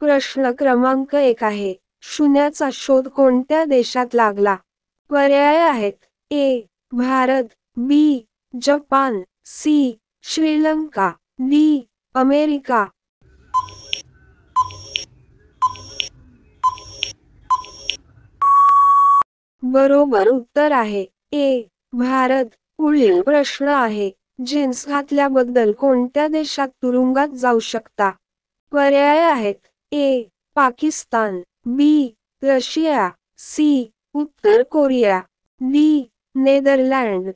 प्रश्न क्रमांक 1 आहे. शून्याचा शोध कोणत्या देशात लागला? पर्याय आहेत. A. Bharat, B. Japan, C. Sri Lanka, D. America. बरोबर उत्तर आहे ए. भारत. पुढील प्रश्न आहे. जीन्स घातल्याबद्दल कोणत्या देशात तुरुंगात जाऊ शकता? पर्याय आहेत. A. Pakistan, B. Russia, C. उत्तर कोरिया, डी. नेदरलँड.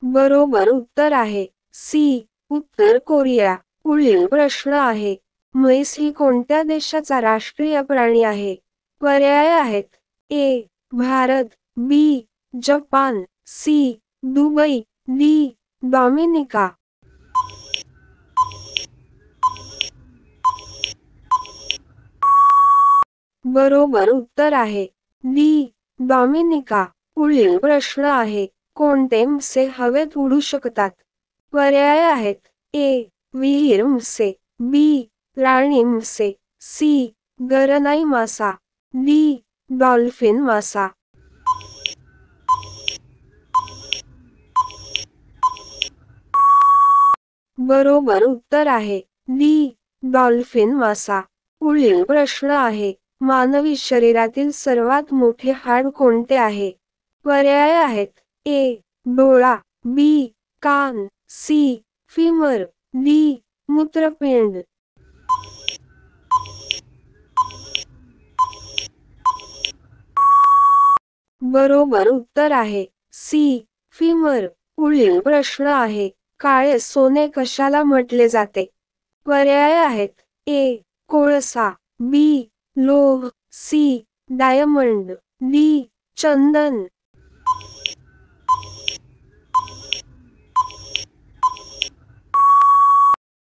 बरोबर उत्तर आहे सी. उत्तर कोरिया. पुढील प्रश्न आहे. म्हैस ही कोणत्या देशाचा राष्ट्रीय प्राणी आहे? पर्याय आहेत. A. Bharat, B. Japan, C. Dubai, D. Dominica. बरोबर उत्तर आहे डी. डॉमिनिका. पुढील प्रश्न आहे. कोणते मासे हवेत उडू शकतात? पर्याय आहेत. ए. विहीर मासे, बी. राणी मासे, सी. गरनाई मासा, डी. डॉल्फिन मासा. बरोबर उत्तर आहे डी. डॉल्फिन मासा. पुढील प्रश्न आहे. मानवी शरीरातील सर्वात मोठे हाड कोणते आहे? पर्याय आहेत. ए. डोळा, बी. कान, सी. Femur, D. मूत्रपिंड. बरोबर उत्तर आहे सी. फिमर. पुढील प्रश्न आहे. काळे सोने कशाला म्हटले जाते? पर्याय आहेत. ए. कोळसा, बी. लोह, सी. Diamond, D. चंदन.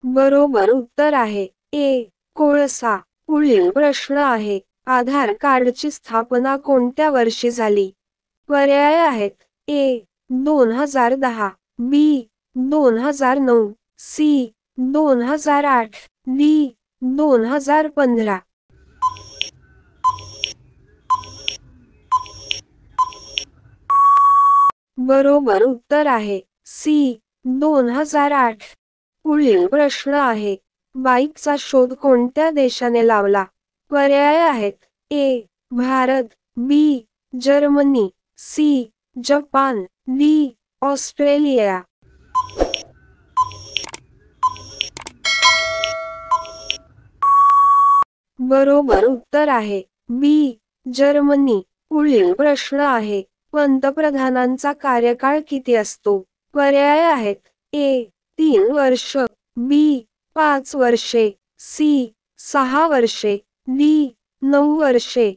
बरोबर उत्तर आहे ए. कोळसा. पुढील प्रश्न आहे. आधार कार्डची स्थापना कोणत्या वर्षी झाली? पर्याय आहेत. ए. 2010, बी. 2009, सी. 2008, डी. 2015. बरोबर उत्तर आहे सी. 2008. पुढील प्रश्न आहे. बाईकचा शोध कोणत्या देशाने लावला? पर्याय आहेत. A. Bharat, B. Germany, C. Japan, D. Australia. बरोबर उत्तर आहे बी. जर्मनी. पुढील प्रश्न आहे. पंतप्रधानांचा कार्यकाळ किती असतो? पर्याय आहेत. ए. 3 वर्ष, बी. 5 वर्षे, सी. 6 वर्षे, डी. 9 वर्षे.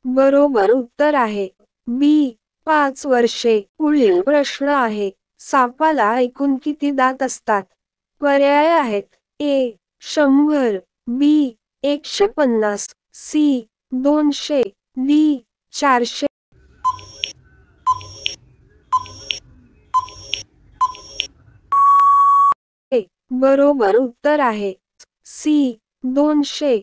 बरोबर उत्तर आहे बी. 5 वर्षे. पुढील प्रश्न आहे. सापाला एकूण किती दात असतात? पर्याय आहेत. ए. 100, बी. 150, सी. 200, डी. 400. बरोबर उत्तर आहे सी. 200.